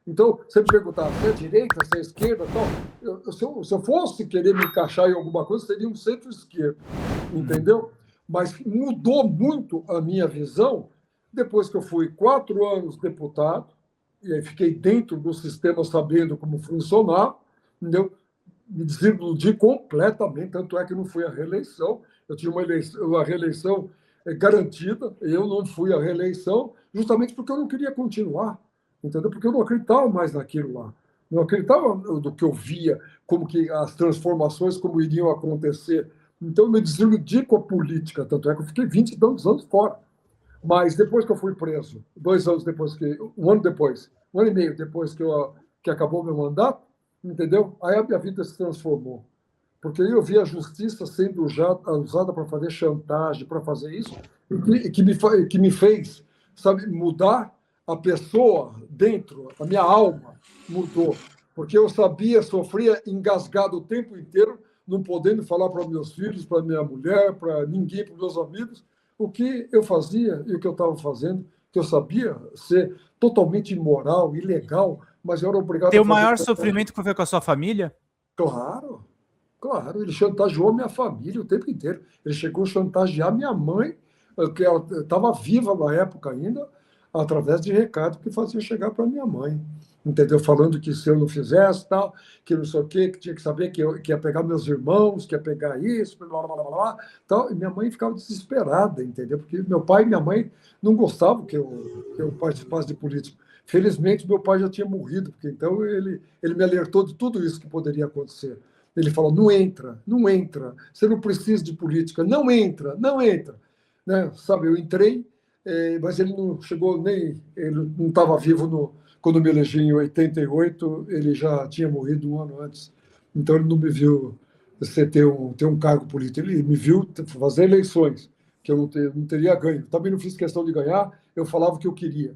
Então, você me perguntar se é direita, se é esquerda, tal, se eu fosse querer me encaixar em alguma coisa, seria um centro-esquerda, entendeu? Mas mudou muito a minha visão depois que eu fui 4 anos deputado, e aí fiquei dentro do sistema sabendo como funcionava, entendeu? Me desiludi completamente, tanto é que não fui à reeleição. Eu tinha uma reeleição garantida, eu não fui à reeleição, justamente porque eu não queria continuar, entendeu? Porque eu não acreditava mais naquilo lá. Não acreditava do que eu via, como que as transformações como iriam acontecer. Então, eu me desiludi com a política, tanto é que eu fiquei 20 e tantos anos fora. Mas depois que eu fui preso, 2 anos depois um ano depois, um ano e meio depois que acabou meu mandato, entendeu? Aí a minha vida se transformou. Porque eu vi a justiça sendo usada para fazer chantagem, para fazer isso, que me fez, sabe, mudar a pessoa dentro, a minha alma mudou. Porque eu sabia, sofria engasgado o tempo inteiro, não podendo falar para meus filhos, para minha mulher, para ninguém, para meus amigos, o que eu fazia e o que eu estava fazendo, que eu sabia ser totalmente imoral, ilegal, mas eu era obrigado a Teu fazer. maior sofrimento foi com a sua família? Claro, claro. Ele chantageou minha família o tempo inteiro. Ele chegou a chantagear minha mãe, que ela estava viva na época ainda, através de recado que fazia chegar para minha mãe. Entendeu? Falando que se eu não fizesse, tal, que não sei o quê, que tinha que saber que ia pegar meus irmãos, que ia pegar isso, blá, blá, blá, blá, tal. E minha mãe ficava desesperada, entendeu? Porque meu pai e minha mãe não gostavam que eu participasse de política. Felizmente, meu pai já tinha morrido, porque então ele me alertou de tudo isso que poderia acontecer. Ele falou: não entra, não entra, você não precisa de política, não entra, não entra. Né? Sabe, eu entrei, mas ele não chegou nem. Ele não estava vivo quando me elegi em 88, ele já tinha morrido um ano antes. Então, ele não me viu ter um cargo político, ele me viu fazer eleições, que eu não teria ganho. Também não fiz questão de ganhar, eu falava o que eu queria.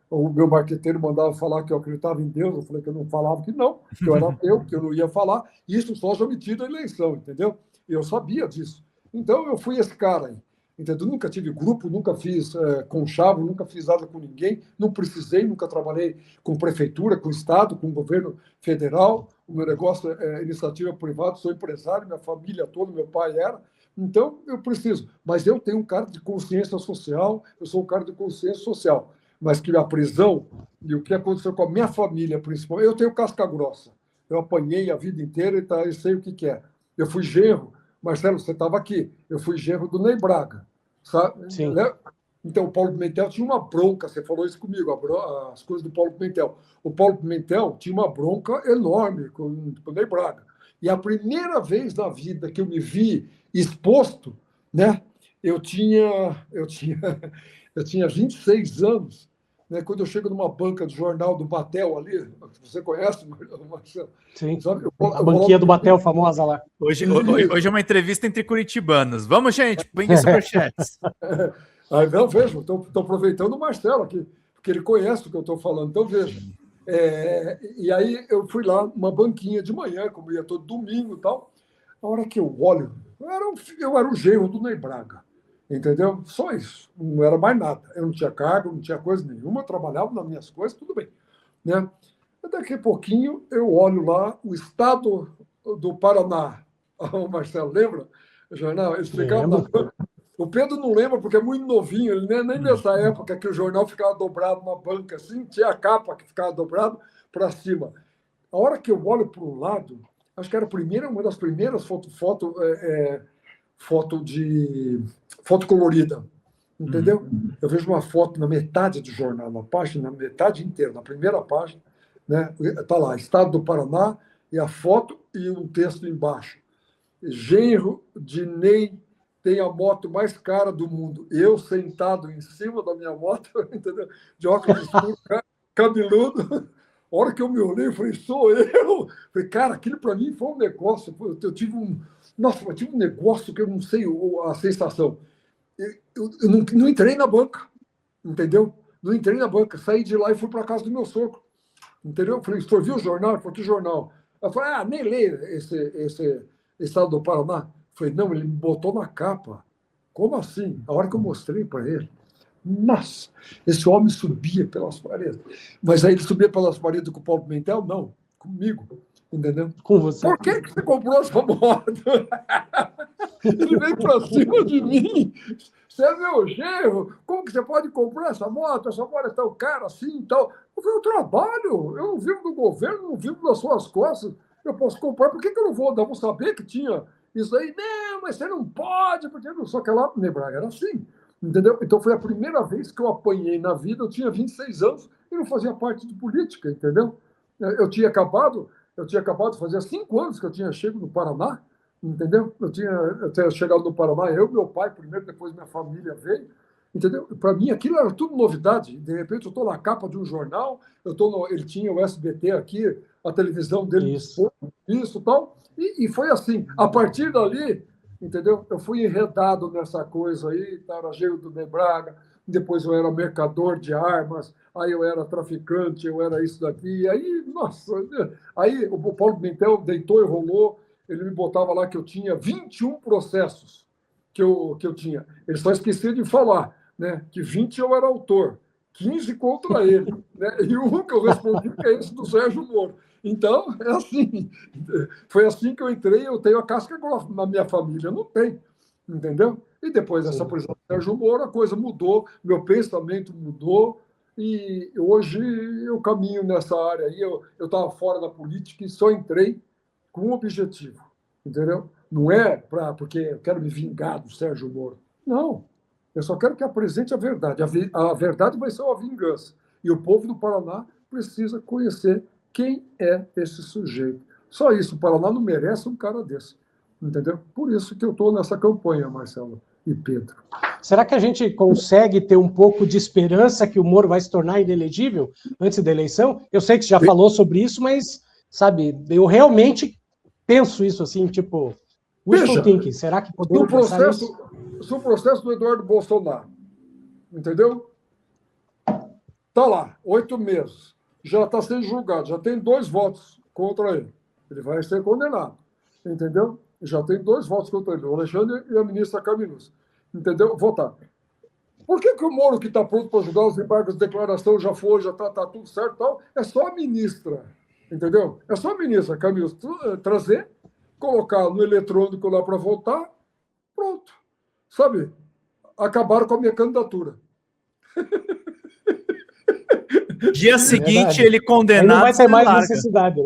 O meu marqueteiro mandava falar que eu acreditava em Deus, eu falei que eu não falava que não, que eu era ateu, que eu não ia falar, e isso só já me tira da eleição, entendeu? Eu sabia disso. Então, eu fui esse cara aí, entendeu? Nunca tive grupo, nunca fiz conchavo, nunca fiz nada com ninguém, não precisei, nunca trabalhei com prefeitura, com Estado, com governo federal, o meu negócio é iniciativa privada, sou empresário, minha família toda, meu pai era, então eu preciso. Mas eu tenho um cara de consciência social, eu sou um cara de consciência social, mas que a prisão e o que aconteceu com a minha família, principalmente, eu tenho casca grossa. Eu apanhei a vida inteira e eu sei o que é. Eu fui genro, Marcelo, você estava aqui, eu fui genro do Ney Braga, sabe? Sim. Então, o Paulo Pimentel tinha uma bronca, você falou isso comigo, as coisas do Paulo Pimentel. O Paulo Pimentel tinha uma bronca enorme com o Ney Braga. E a primeira vez na vida que eu me vi exposto, né, eu tinha 26 anos, né, quando eu chego numa banca do jornal do Batel ali, você conhece, Marcelo? Sim, sabe? a banquinha do Batel famosa lá. Hoje é uma entrevista entre curitibanos. Vamos, gente, pingue superchats. Aí, não, veja, estou aproveitando o Marcelo aqui, porque ele conhece o que eu estou falando. Então, veja. E aí eu fui lá, uma banquinha de manhã, como ia todo domingo e tal. A hora que eu olho, eu era o genro do Ney Braga, entendeu? Só isso, não era mais nada. Eu não tinha cargo, não tinha coisa nenhuma, eu trabalhava nas minhas coisas, tudo bem. Né? Daqui a pouquinho eu olho lá o estado do Paraná. O Marcelo lembra? O jornal, eles ficavam na banca. O Pedro não lembra porque é muito novinho, ele nem nessa época que o jornal ficava dobrado na banca assim, tinha a capa que ficava dobrado para cima. A hora que eu olho para o lado, acho que era uma das primeiras foto colorida, entendeu? Eu vejo uma foto na metade do jornal, na página, na metade inteira, na primeira página, né? Tá lá, Estado do Paraná, e a foto e um texto embaixo. Genro de Ney tem a moto mais cara do mundo. Eu sentado em cima da minha moto, entendeu? De óculos escuros, cabeludo. A hora que eu me olhei, eu falei, sou eu. Falei, cara, aquilo para mim foi um negócio. Eu tive eu tive um negócio que eu não sei a sensação. Eu não entrei na banca, entendeu? Não entrei na banca, saí de lá e fui para a casa do meu sogro, entendeu? Eu falei, viu o jornal? Ele falou, que jornal? Eu falei, nem leio esse Estado do Paraná. Eu falei, não, ele me botou na capa. Como assim? A hora que eu mostrei para ele, Nossa, esse homem subia pelas paredes. Mas aí ele subia pelas paredes com o Paulo Pimentel? Não, comigo, entendeu? Com você. Por que você comprou essa moto? Ele veio para cima de mim. Você é meu genro, como que você pode comprar essa moto? Essa moto é tão cara assim e tal. Eu falei, eu trabalho, eu não vivo do governo, não vivo das suas costas. Eu posso comprar, por que eu não vou? Eu vou saber que tinha isso aí. Não, mas você não pode, porque não. Só que lá em Braga era assim, entendeu? Então foi a primeira vez que eu apanhei na vida. Eu tinha 26 anos e não fazia parte de política, entendeu? Eu tinha acabado de fazer 5 anos que eu tinha chego no Paraná, entendeu? Eu tinha chegado no Paraná, eu, meu pai primeiro, depois minha família veio, entendeu? Para mim aquilo era tudo novidade. De repente eu estou na capa de um jornal, ele tinha o SBT aqui, a televisão dele, isso e tal, e foi assim. A partir dali, entendeu? Eu fui enredado nessa coisa aí, Tarajeiro do Nebraga, depois eu era mercador de armas, aí eu era traficante, eu era isso daqui, aí, nossa, aí o Paulo Pimentel deitou e rolou, ele me botava lá que eu tinha 21 processos que eu tinha. Ele só esquecia de falar, né, que 20 eu era autor, 15 contra ele, né, e um que eu respondi que é esse do Sérgio Moro. Então, é assim, foi assim que eu entrei, eu tenho a casca grossa na minha família, não tem, entendeu? E depois dessa prisão do Sérgio Moro, a coisa mudou, meu pensamento mudou, e hoje eu caminho nessa área aí. Eu estava fora da política e só entrei com um objetivo, entendeu? Não é porque eu quero me vingar do Sérgio Moro. Não, eu só quero que apresente a verdade. A verdade vai ser uma vingança. E o povo do Paraná precisa conhecer quem é esse sujeito. Só isso, o Paraná não merece um cara desse, entendeu? Por isso que eu estou nessa campanha, Marcelo e Pedro. Será que a gente consegue ter um pouco de esperança que o Moro vai se tornar inelegível antes da eleição? Eu sei que você já falou sobre isso, mas, sabe, eu realmente penso isso assim, tipo, wishful thinking. Será que podemos pensar isso? Se o processo do Eduardo Bolsonaro, entendeu? Está lá, 8 meses, já está sendo julgado, já tem 2 votos contra ele. Ele vai ser condenado, entendeu? Já tem 2 votos contra ele, o Alexandre e a ministra Camilus. Entendeu? Votar. Por que o Moro, que está pronto para ajudar os embargos de declaração, já foi, já está tudo certo e tal? É só a ministra, entendeu? É só a ministra Camilus trazer, colocar no eletrônico lá para votar, pronto. Sabe? Acabaram com a minha candidatura. Dia seguinte, ele condenado. Aí não vai ter mais necessidade.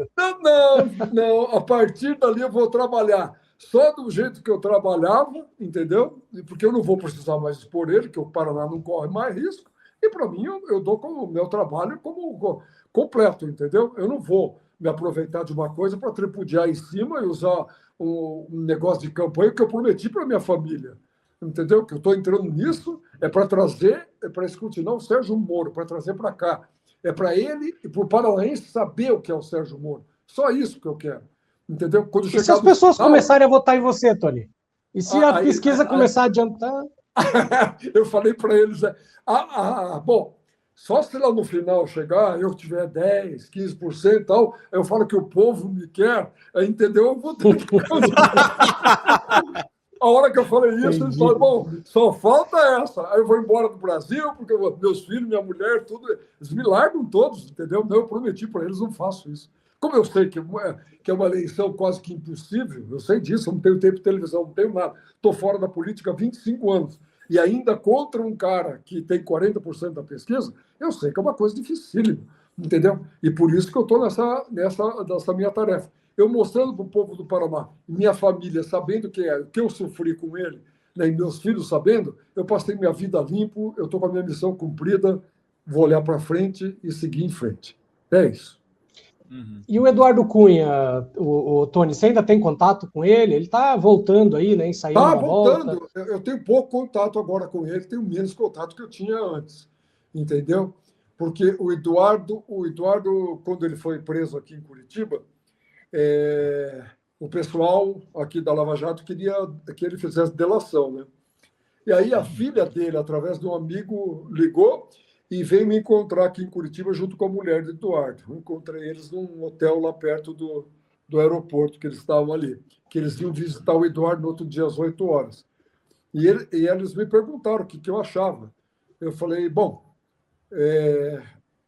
Não. A partir dali eu vou trabalhar só do jeito que eu trabalhava, entendeu? Porque eu não vou precisar mais expor ele, que o Paraná não corre mais risco. E para mim, eu dou o meu trabalho como completo, entendeu? Eu não vou me aproveitar de uma coisa para tripudiar em cima e usar um negócio de campanha que eu prometi para minha família. Entendeu? Que eu estou entrando nisso é para trazer, é para escrutinar o Sérgio Moro, para trazer para cá. É para ele e para o paranaense saber o que é o Sérgio Moro. Só isso que eu quero. Entendeu? Quando e se as pessoas começarem a votar em você, Tony? E se a pesquisa começar a adiantar? Eu falei para eles, bom, só se lá no final chegar, eu tiver 10%, 15% e tal, eu falo que o povo me quer, entendeu? Eu vou ter que... A hora que eu falei isso, eles falaram, bom, só falta essa. Aí eu vou embora do Brasil, porque meus filhos, minha mulher, tudo, eles me largam todos, entendeu? Eu prometi para eles, não faço isso. Como eu sei que é uma eleição quase que impossível, eu sei disso, eu não tenho tempo de televisão, não tenho nada. Estou fora da política há 25 anos. E ainda contra um cara que tem 40% da pesquisa, eu sei que é uma coisa dificílima, entendeu? E por isso que eu estou nessa minha tarefa. Eu mostrando para o povo do Paraná, minha família, sabendo que eu sofri com ele, né, e meus filhos sabendo, eu passei minha vida limpo, eu estou com a minha missão cumprida, vou olhar para frente e seguir em frente. É isso. Uhum. E o Eduardo Cunha, o Tony, você ainda tem contato com ele? Ele está voltando aí, né? Ensaiando uma voltando. Volta. Eu tenho pouco contato agora com ele, tenho menos contato que eu tinha antes, entendeu? Porque o Eduardo, quando ele foi preso aqui em Curitiba, o pessoal aqui da Lava Jato queria que ele fizesse delação, né? E aí a filha dele, através de um amigo, ligou e veio me encontrar aqui em Curitiba junto com a mulher de Eduardo. Eu encontrei eles num hotel lá perto do aeroporto, que eles estavam ali, que eles iam visitar o Eduardo no outro dia às 8 horas. E eles me perguntaram o que eu achava eu falei, bom,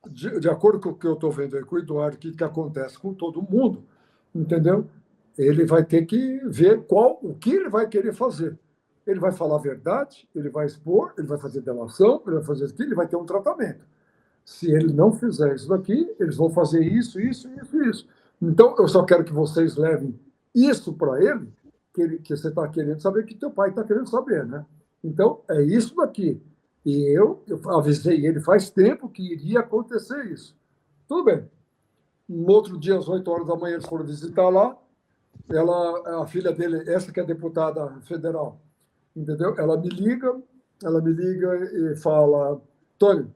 de acordo com o que eu estou vendo aí com o Eduardo, o que acontece com todo mundo, entendeu? Ele vai ter que ver o que ele vai querer fazer. Ele vai falar a verdade, ele vai expor, ele vai fazer delação, ele vai fazer isso aqui, ele vai ter um tratamento. Se ele não fizer isso daqui, eles vão fazer isso, isso, isso, isso. Então, eu só quero que vocês levem isso para ele, que você está querendo saber, que teu pai está querendo saber, né? Então, é isso daqui. E eu avisei ele faz tempo que iria acontecer isso. Tudo bem. No outro dia, às 8 horas da manhã, eles foram visitar lá. A filha dele, essa que é deputada federal, entendeu? Ela me liga e fala, Tony,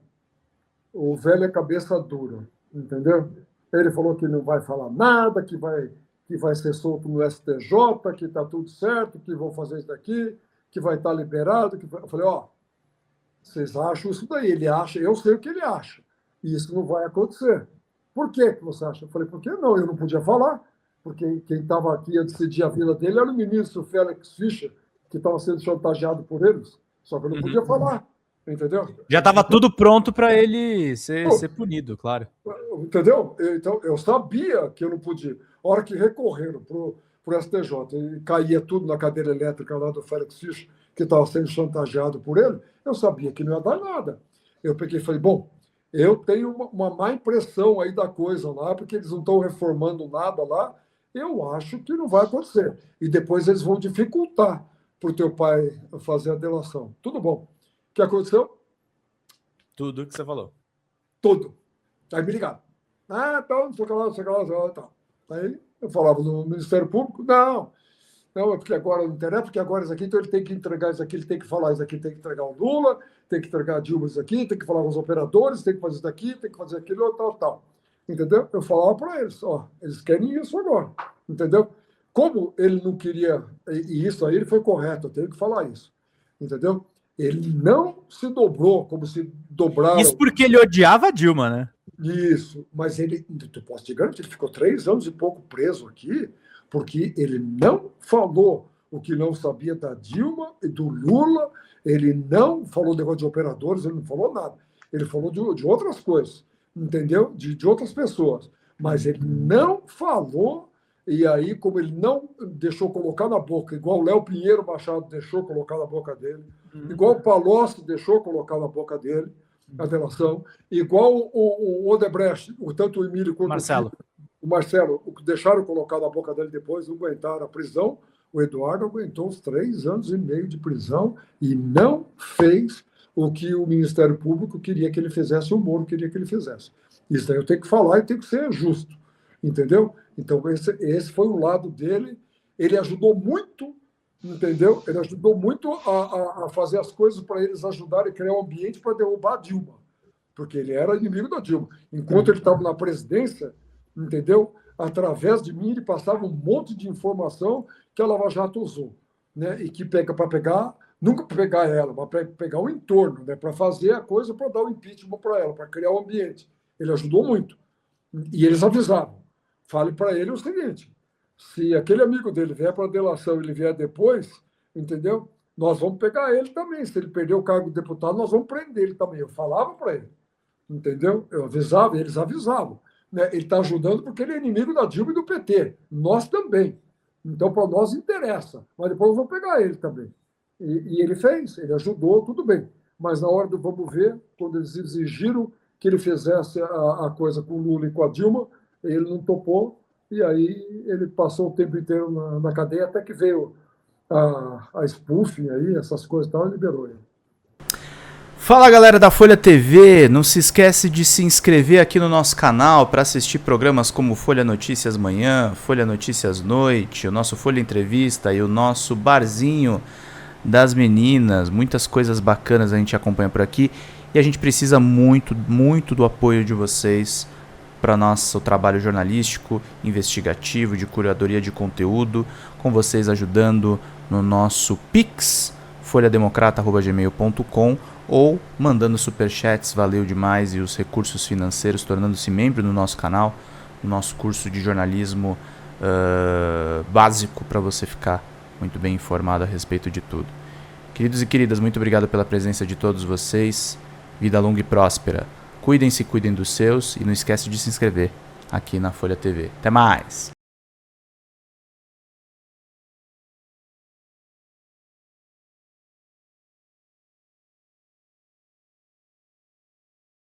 o velho é cabeça dura, entendeu? Ele falou que não vai falar nada, que vai ser solto no STJ, que está tudo certo, que vão fazer isso daqui, que vai estar liberado. Eu falei, vocês acham isso daí? Ele acha, eu sei o que ele acha. E isso não vai acontecer. Por que você acha? Eu falei, por que não? Eu não podia falar, porque quem estava aqui a decidir a vida dele era o ministro Félix Fischer, que estava sendo chantageado por eles. Só que eu não podia falar, entendeu? Já estava tudo pronto para ele ser punido, claro. Entendeu? Então, eu sabia que eu não podia. A hora que recorreram para o STJ e caía tudo na cadeira elétrica lá do Félix Fischer, que estava sendo chantageado por ele, eu sabia que não ia dar nada. Eu peguei e falei, bom, eu tenho uma má impressão aí da coisa lá, porque eles não estão reformando nada lá, eu acho que não vai acontecer. E depois eles vão dificultar para o teu pai fazer a delação. Tudo bom. O que aconteceu? Tudo que você falou. Tudo. Aí me ligaram. Então, não sei o que lá, tá. Aí eu falava no Ministério Público, não, é porque agora não interessa, porque agora isso aqui, então ele tem que entregar isso aqui, ele tem que falar isso aqui, tem que entregar o Lula, tem que entregar a Dilma isso aqui, tem que falar com os operadores, tem que fazer isso daqui, tem que fazer aquilo, tal. Entendeu? Eu falava para eles, eles querem isso agora, entendeu? Como ele não queria, e isso aí ele foi correto, eu tenho que falar isso, entendeu? Ele não se dobrou como se dobraram. Isso porque ele odiava a Dilma, né? Isso, mas tu posso te garantir, ele ficou 3 anos e pouco preso aqui, porque ele não falou o que não sabia da Dilma e do Lula, ele não falou negócio de operadores, ele não falou nada. Ele falou de outras coisas, entendeu? De outras pessoas. Mas ele não falou, e aí, como ele não deixou colocar na boca, igual o Léo Pinheiro Machado deixou colocar na boca dele, igual o Palocci deixou colocar na boca dele, a delação, igual o Odebrecht, tanto o Emílio quanto o Marcelo, deixaram colocar na boca dele depois, não aguentaram a prisão. O Eduardo aguentou uns 3 anos e meio de prisão e não fez o que o Ministério Público queria que ele fizesse, o Moro queria que ele fizesse. Isso aí eu tenho que falar e tenho que ser justo, entendeu? Então, esse foi o lado dele. Ele ajudou muito, entendeu? Ele ajudou muito a fazer as coisas para eles ajudarem a criar um ambiente para derrubar a Dilma, porque ele era inimigo da Dilma. Enquanto ele estava na presidência, entendeu? Através de mim, ele passava um monte de informação que a Lava Jato usou, né? E que pega para pegar, nunca para pegar ela, mas para pegar o entorno, né? Para fazer a coisa, para dar o impeachment para ela, para criar o ambiente. Ele ajudou muito. E eles avisavam. Fale para ele o seguinte: se aquele amigo dele vier para a delação e ele vier depois, entendeu? Nós vamos pegar ele também. Se ele perder o cargo de deputado, nós vamos prender ele também. Eu falava para ele, entendeu? Eu avisava, eles avisavam. Né? Ele está ajudando porque ele é inimigo da Dilma e do PT. Nós também. Então, para nós interessa. Mas depois nós vamos pegar ele também. E ele fez, ele ajudou, tudo bem. Mas na hora do vamos ver, quando eles exigiram que ele fizesse a coisa com o Lula e com a Dilma, ele não topou. E aí ele passou o tempo inteiro na cadeia, até que veio a spoofing aí, essas coisas e tal, e liberou ele. Fala, galera da Folha TV, não se esquece de se inscrever aqui no nosso canal para assistir programas como Folha Notícias Manhã, Folha Notícias Noite, o nosso Folha Entrevista e o nosso Barzinho das Meninas. Muitas coisas bacanas a gente acompanha por aqui e a gente precisa muito, muito do apoio de vocês para nosso trabalho jornalístico, investigativo, de curadoria de conteúdo, com vocês ajudando no nosso Pix, folhademocrata@gmail.com, ou mandando superchats, valeu demais, e os recursos financeiros, tornando-se membro do nosso canal, no nosso curso de jornalismo básico, para você ficar muito bem informado a respeito de tudo. Queridos e queridas, muito obrigado pela presença de todos vocês. Vida longa e próspera. Cuidem-se, cuidem dos seus e não esquece de se inscrever aqui na Folha TV. Até mais!